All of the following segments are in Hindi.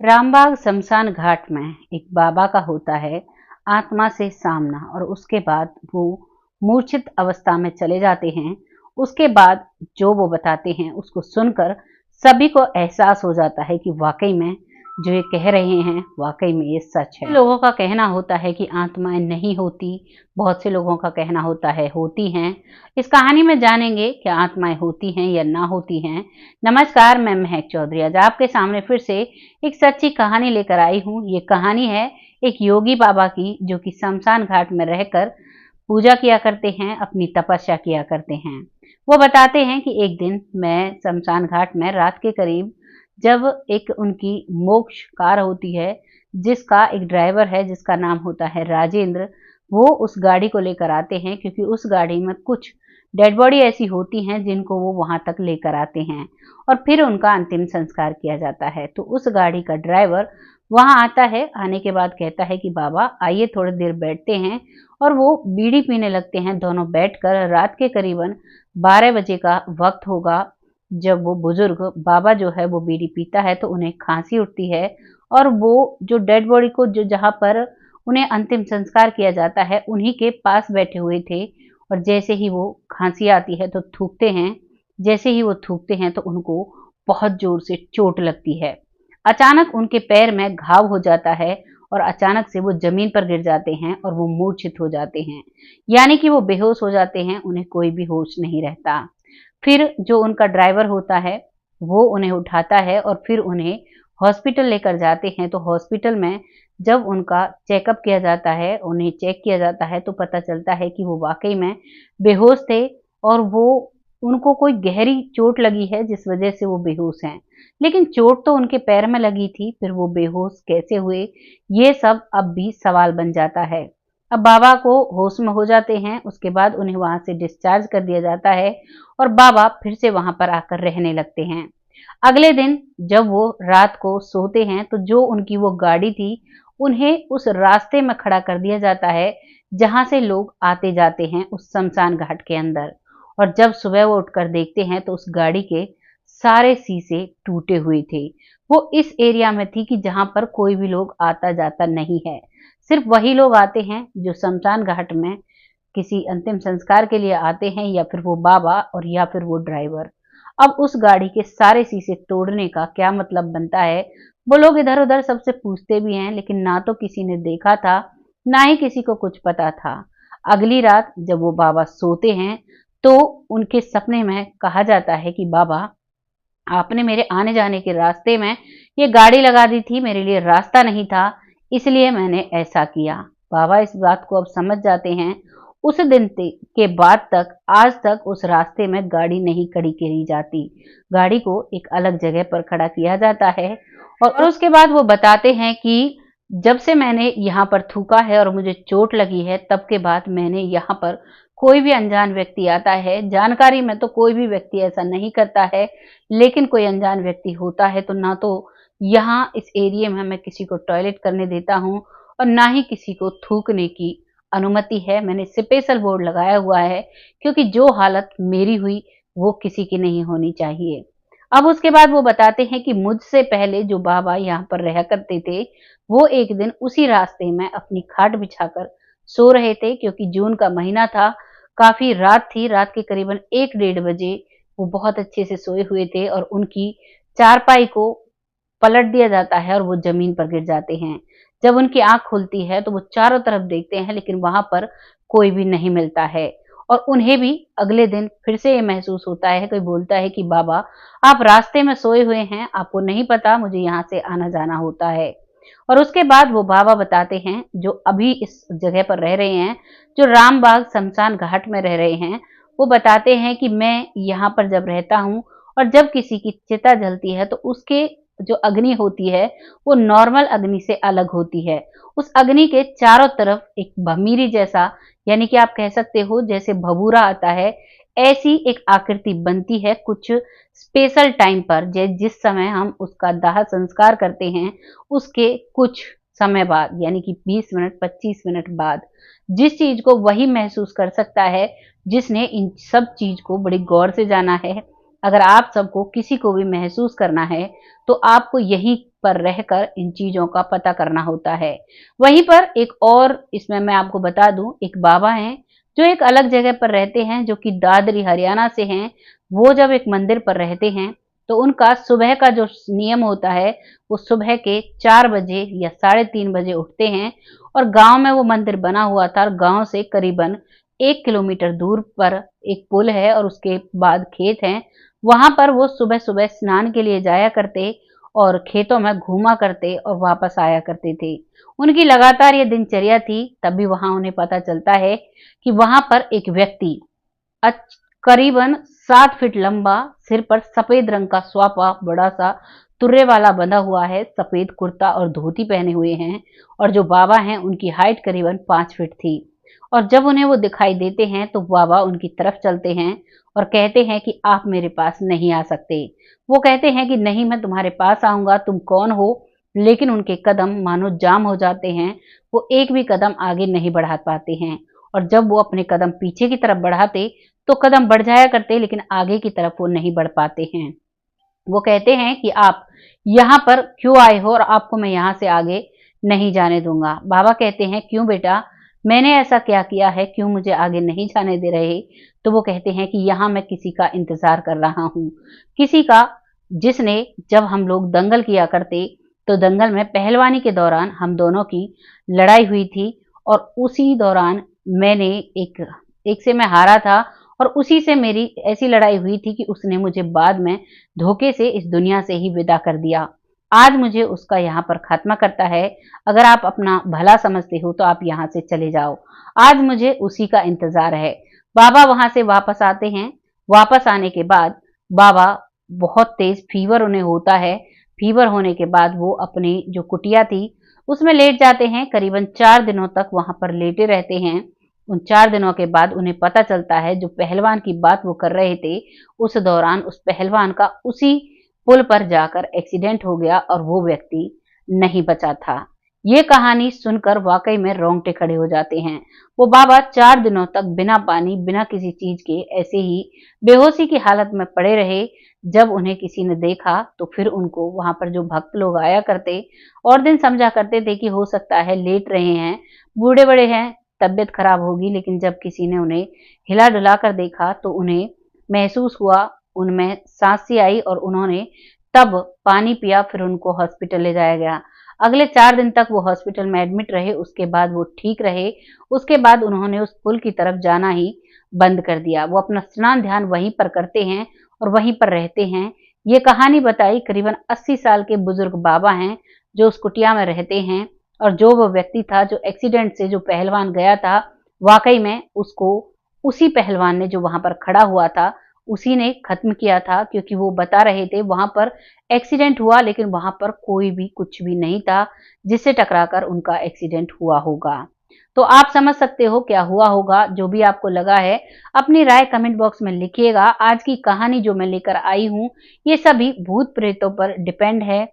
रामबाग शमशान घाट में एक बाबा का होता है आत्मा से सामना, और उसके बाद वो मूर्छित अवस्था में चले जाते हैं। उसके बाद जो वो बताते हैं उसको सुनकर सभी को एहसास हो जाता है कि वाकई में जो ये कह रहे हैं वाकई में ये सच है। लोगों का कहना होता है कि आत्माएं नहीं होती, बहुत से लोगों का कहना होता है होती हैं। इस कहानी में जानेंगे कि आत्माएं होती हैं या ना होती हैं। नमस्कार, मैं महक चौधरी आज आपके सामने फिर से एक सच्ची कहानी लेकर आई हूँ। ये कहानी है एक योगी बाबा की, जो कि शमशान घाट में रहकर पूजा किया करते हैं, अपनी तपस्या किया करते हैं। वो बताते हैं कि एक दिन मैं शमशान घाट में रात के करीब, जब एक उनकी मोक्ष कार होती है, जिसका एक ड्राइवर है जिसका नाम होता है राजेंद्र, वो उस गाड़ी को लेकर आते हैं, क्योंकि उस गाड़ी में कुछ डेड बॉडी ऐसी होती हैं जिनको वो वहां तक लेकर आते हैं और फिर उनका अंतिम संस्कार किया जाता है। तो उस गाड़ी का ड्राइवर वहां आता है। आने के बाद कहता है कि बाबा आइए थोड़ी देर बैठते हैं, और वो बीड़ी पीने लगते हैं। दोनों बैठकर रात के करीबन 12 बजे का वक्त होगा, जब वो बुजुर्ग बाबा जो है वो बीड़ी पीता है तो उन्हें खांसी उठती है, और वो जो डेड बॉडी को जो जहां पर उन्हें अंतिम संस्कार किया जाता है उन्हीं के पास बैठे हुए थे। और जैसे ही वो खांसी आती है तो थूकते हैं। जैसे ही वो थूकते हैं तो उनको बहुत जोर से चोट लगती है। अचानक उनके पैर में घाव हो जाता है और अचानक से वो जमीन पर गिर जाते हैं और वो मूर्छित हो जाते हैं, यानी कि वो बेहोश हो जाते हैं, उन्हें कोई भी होश नहीं रहता। फिर जो उनका ड्राइवर होता है वो उन्हें उठाता है और फिर उन्हें हॉस्पिटल लेकर जाते हैं। तो हॉस्पिटल में जब उनका चेकअप किया जाता है, उन्हें चेक किया जाता है, तो पता चलता है कि वो वाकई में बेहोश थे, और वो उनको कोई गहरी चोट लगी है जिस वजह से वो बेहोश हैं। लेकिन चोट तो उनके पैर में लगी थी, फिर वो बेहोश कैसे हुए, ये सब अब भी सवाल बन जाता है। अब बाबा को होश में हो जाते हैं, उसके बाद उन्हें वहां से डिस्चार्ज कर दिया जाता है और बाबा फिर से वहां पर आकर रहने लगते हैं। अगले दिन जब वो रात को सोते हैं तो जो उनकी वो गाड़ी थी, उन्हें उस रास्ते में खड़ा कर दिया जाता है जहां से लोग आते जाते हैं उस शमशान घाट के अंदर। और जब सुबह वो उठकर देखते हैं तो उस गाड़ी के सारे शीशे टूटे हुए थे। वो इस एरिया में थी कि जहां पर कोई भी लोग आता जाता नहीं है, सिर्फ वही लोग आते हैं जो शमशान घाट में किसी अंतिम संस्कार के लिए आते हैं, या फिर वो बाबा और या फिर वो ड्राइवर। अब उस गाड़ी के सारे शीशे तोड़ने का क्या मतलब बनता है, वो लोग इधर उधर सबसे पूछते भी हैं, लेकिन ना तो किसी ने देखा था, ना ही किसी को कुछ पता था। अगली रात जब वो बाबा सोते हैं तो उनके सपने में कहा जाता है कि बाबा आपने मेरे आने जाने के रास्ते में ये गाड़ी लगा दी थी, मेरे लिए रास्ता नहीं था, इसलिए मैंने ऐसा किया। बाबा इस बात को अब समझ जाते हैं। उस दिन के बाद तक आज तक उस रास्ते में गाड़ी नहीं खड़ी करी जाती, गाड़ी को एक अलग जगह पर खड़ा किया जाता है। और उसके बाद वो बताते हैं कि जब से मैंने यहाँ पर थूका है और मुझे चोट लगी है, तब के बाद मैंने यहाँ पर कोई भी अनजान व्यक्ति आता है, जानकारी में तो कोई भी व्यक्ति ऐसा नहीं करता है, लेकिन कोई अनजान व्यक्ति होता है तो ना तो यहाँ इस एरिया में मैं किसी को टॉयलेट करने देता हूँ और ना ही किसी को थूकने की अनुमति है। मैंने स्पेशल बोर्ड लगाया हुआ है, क्योंकि जो हालत मेरी हुई वो किसी की नहीं होनी चाहिए। अब उसके बाद वो बताते हैं कि मुझसे पहले जो बाबा यहाँ पर रहा करते थे, वो एक दिन उसी रास्ते में अपनी खाट बिछाकर सो रहे थे, क्योंकि जून का महीना था, काफी रात थी, रात के करीबन 1 डेढ़ बजे वो बहुत अच्छे से सोए हुए थे और उनकी चारपाई को पलट दिया जाता है और वो जमीन पर गिर जाते हैं। जब उनकी आंख खुलती है तो वो चारों तरफ देखते हैं, लेकिन वहां पर कोई भी नहीं मिलता है। और उन्हें भी अगले दिन फिर से ये महसूस होता है, कोई बोलता है कि बाबा आप रास्ते में सोए हुए हैं, आपको नहीं पता मुझे यहाँ से आना जाना होता है। और उसके बाद वो बाबा बताते हैं, जो अभी इस जगह पर रह रहे हैं, जो रामबाग शमशान घाट में रह रहे हैं, वो बताते हैं कि मैं यहाँ पर जब रहता हूँ और जब किसी की चिता जलती है तो उसके जो अग्नि होती है वो नॉर्मल अग्नि से अलग होती है। उस अग्नि के चारों तरफ एक भमीरी जैसा, यानी कि आप कह सकते हो जैसे भभूरा आता है, ऐसी एक आकृति बनती है कुछ स्पेशल टाइम पर, जिस समय हम उसका दाह संस्कार करते हैं उसके कुछ समय बाद, यानी कि 20 मिनट 25 मिनट बाद। जिस चीज को वही महसूस कर सकता है जिसने इन सब चीज को बड़ी गौर से जाना है, अगर आप सबको किसी को भी महसूस करना है तो आपको यहीं पर रहकर इन चीजों का पता करना होता है। वहीं पर एक और इसमें मैं आपको बता दूं, एक बाबा हैं जो एक अलग जगह पर रहते हैं, जो कि दादरी हरियाणा से हैं। वो जब एक मंदिर पर रहते हैं तो उनका सुबह का जो नियम होता है, वो सुबह के 4 बजे या 3:30 बजे उठते हैं। और गांव में वो मंदिर बना हुआ था और गांव से करीबन 1 किलोमीटर दूर पर एक पुल है और उसके बाद खेत हैं। वहां पर वो सुबह सुबह स्नान के लिए जाया करते और खेतों में घूमा करते और वापस आया करते थे। उनकी लगातार ये दिनचर्या थी। तभी वहां उन्हें पता चलता है कि वहां पर एक व्यक्ति करीबन 7 फीट लंबा, सिर पर सफेद रंग का स्वापा बड़ा सा तुर्रे वाला बंधा हुआ है, सफेद कुर्ता और धोती पहने हुए हैं। और जो बाबा हैं उनकी हाइट करीबन 5 फीट थी। और जब उन्हें वो दिखाई देते हैं तो बाबा उनकी तरफ चलते हैं और कहते हैं कि आप मेरे पास नहीं आ सकते। वो कहते हैं कि नहीं, मैं तुम्हारे पास आऊंगा, तुम कौन हो। लेकिन उनके कदम मानो जाम हो जाते हैं। वो एक भी कदम आगे नहीं बढ़ा पाते हैं। और जब वो अपने कदम पीछे की तरफ बढ़ाते तो कदम बढ़ जाया करते, लेकिन आगे की तरफ वो नहीं बढ़ पाते हैं। वो कहते हैं कि आप यहाँ पर क्यों आए हो और आपको मैं यहाँ से आगे नहीं जाने दूंगा। बाबा कहते हैं, क्यों बेटा, मैंने ऐसा क्या किया है, क्यों मुझे आगे नहीं जाने दे रहे। तो वो कहते हैं कि यहाँ मैं किसी का इंतजार कर रहा हूँ, किसी का, जिसने, जब हम लोग दंगल किया करते तो दंगल में पहलवानी के दौरान हम दोनों की लड़ाई हुई थी। और उसी दौरान मैंने एक से मैं हारा था और उसी से मेरी ऐसी लड़ाई हुई थी कि उसने मुझे बाद में धोखे से इस दुनिया से ही विदा कर दिया। आज मुझे उसका यहाँ पर खात्मा करता है। अगर आप अपना भला समझते हो तो आप यहाँ से चले जाओ। आज मुझे उसी का इंतजार है। बाबा वहां से वापस आते हैं। वापस आने के बाद बाबा, बहुत तेज फीवर उन्हें होता है। फीवर होने के बाद वो अपनी जो कुटिया थी उसमें लेट जाते हैं। करीबन 4 दिनों तक वहां पर लेटे रहते हैं। उन 4 दिनों के बाद उन्हें पता चलता है, जो पहलवान की बात वो कर रहे थे, उस दौरान उस पहलवान का उसी पुल पर जाकर एक्सीडेंट हो गया और वो व्यक्ति नहीं बचा था। ये कहानी सुनकर वाकई में रोंगटे खड़े हो जाते हैं। वो बाबा 4 दिनों तक बिना पानी, बिना किसी चीज के ऐसे ही बेहोशी की हालत में पड़े रहे। जब उन्हें किसी ने देखा तो फिर उनको, वहां पर जो भक्त लोग आया करते और दिन समझा करते थे कि हो सकता है लेट रहे हैं, बूढ़े बड़े हैं, तबीयत खराब होगी। लेकिन जब किसी ने उन्हें हिला डुला कर देखा तो उन्हें महसूस हुआ, उनमें सांस सी आई और उन्होंने तब पानी पिया। फिर उनको हॉस्पिटल ले जाया गया। अगले 4 दिन तक वो हॉस्पिटल में एडमिट रहे। उसके बाद वो ठीक रहे। उसके बाद उन्होंने उस पुल की तरफ जाना ही बंद कर दिया। वो अपना स्नान ध्यान वहीं पर करते हैं और वहीं पर रहते हैं। ये कहानी बताई करीबन 80 साल के बुजुर्ग बाबा हैं जो उस कुटिया में रहते हैं। और जो वो व्यक्ति था जो एक्सीडेंट से, जो पहलवान गया था, वाकई में उसको उसी पहलवान ने, जो वहां पर खड़ा हुआ था, उसी ने खत्म किया था। क्योंकि वो बता रहे थे वहां पर एक्सीडेंट हुआ, लेकिन वहां पर कोई भी कुछ भी नहीं था जिससे टकराकर उनका एक्सीडेंट हुआ होगा। तो आप समझ सकते हो क्या हुआ होगा। जो भी आपको लगा है अपनी राय कमेंट बॉक्स में लिखिएगा। आज की कहानी जो मैं लेकर आई हूँ, ये सभी भूत प्रेतों पर डिपेंड है।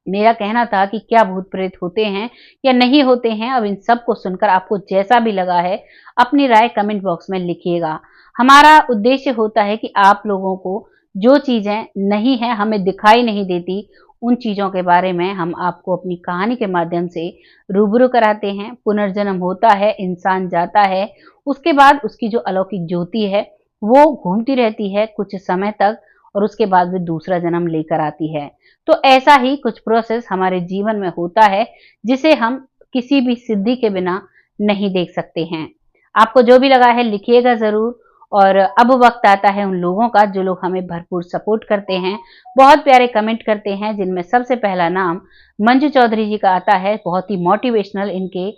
मेरा कहना था कि क्या भूत प्रेत होते हैं या नहीं होते हैं। अब इन सब को सुनकर आपको जैसा भी लगा है अपनी राय कमेंट बॉक्स में लिखिएगा। हमारा उद्देश्य होता है कि आप लोगों को जो चीजें नहीं है, हमें दिखाई नहीं देती, उन चीजों के बारे में हम आपको अपनी कहानी के माध्यम से रूबरू कराते हैं। पुनर्जन्म होता है, इंसान जाता है, उसके बाद उसकी जो अलौकिक ज्योति है वो घूमती रहती है कुछ समय तक और उसके बाद वे दूसरा जन्म लेकर आती है। तो ऐसा ही कुछ प्रोसेस हमारे जीवन में होता है जिसे हम किसी भी सिद्धि के बिना नहीं देख सकते हैं। आपको जो भी लगा है लिखिएगा जरूर। और अब वक्त आता है उन लोगों का जो लोग हमें भरपूर सपोर्ट करते हैं, बहुत प्यारे कमेंट करते हैं, जिनमें सबसे पहला नाम मंजू चौधरी जी का आता है। बहुत ही मोटिवेशनल इनके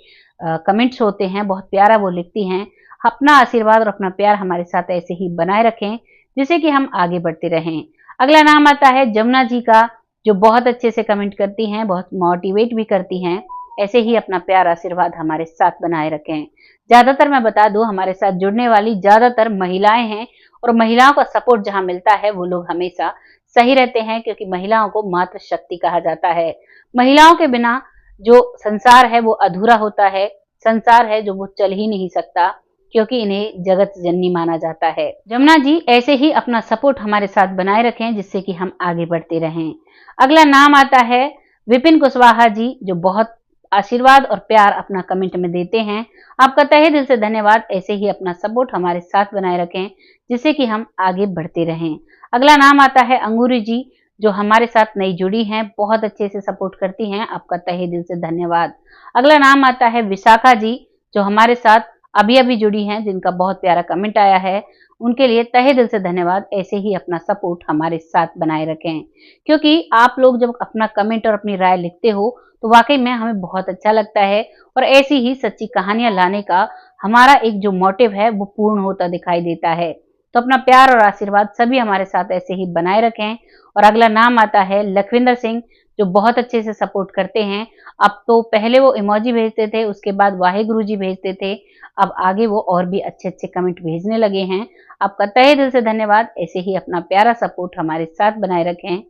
कमेंट्स होते हैं, बहुत प्यारा वो लिखती हैं। अपना आशीर्वाद और अपना प्यार हमारे साथ ऐसे ही बनाए रखें जिससे कि हम आगे बढ़ते रहें। अगला नाम आता है जमुना जी का, जो बहुत अच्छे से कमेंट करती हैं, बहुत मोटिवेट भी करती हैं। ऐसे ही अपना प्यार आशीर्वाद हमारे साथ बनाए रखें। ज्यादातर मैं बता दूं, हमारे साथ जुड़ने वाली ज्यादातर महिलाएं हैं और महिलाओं का सपोर्ट जहां मिलता है वो लोग हमेशा सही रहते हैं, क्योंकि महिलाओं को मातृ शक्ति कहा जाता है। महिलाओं के बिना जो संसार है वो अधूरा होता है, संसार है जो वो चल ही नहीं सकता। क्योंकि इन्हें जगत जननी माना जाता है। जमुना जी ऐसे ही अपना सपोर्ट हमारे साथ बनाए रखें, जिससे कि हम आगे बढ़ते रहें। अगला नाम आता है विपिन कुशवाहा जी, जो बहुत आशीर्वाद और प्यार अपना कमेंट में देते हैं। आपका तहे दिल से धन्यवाद। ऐसे ही अपना सपोर्ट हमारे साथ बनाए रखें, जिससे कि हम आगे बढ़ते रहें। अगला नाम आता है अंगूरी जी, जो हमारे साथ नई जुड़ी हैं, बहुत अच्छे से सपोर्ट करती हैं। आपका तहे दिल से धन्यवाद। अगला नाम आता है विशाखा जी, जो हमारे साथ अभी अभी जुड़ी हैं, जिनका बहुत प्यारा कमेंट आया है। उनके लिए तहे दिल से धन्यवाद। ऐसे ही अपना सपोर्ट हमारे साथ बनाए रखें, क्योंकि आप लोग जब अपना कमेंट और अपनी राय लिखते हो तो वाकई में हमें बहुत अच्छा लगता है, और ऐसी ही सच्ची कहानियां लाने का हमारा एक जो मोटिव है वो पूर्ण होता दिखाई देता है। तो अपना प्यार और आशीर्वाद सभी हमारे साथ ऐसे ही बनाए रखें। और अगला नाम आता है लखविंदर सिंह, जो बहुत अच्छे से सपोर्ट करते हैं। अब तो पहले वो इमोजी भेजते थे, उसके बाद वाहेगुरु जी भेजते थे, अब आगे वो और भी अच्छे अच्छे कमेंट भेजने लगे हैं। आपका तहे दिल से धन्यवाद। ऐसे ही अपना प्यारा सपोर्ट हमारे साथ बनाए रखें।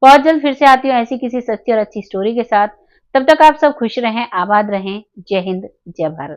बहुत जल्द फिर से आती हूँ ऐसी किसी सच्ची और अच्छी स्टोरी के साथ। तब तक आप सब खुश रहें, आबाद रहें। जय हिंद, जय भारत।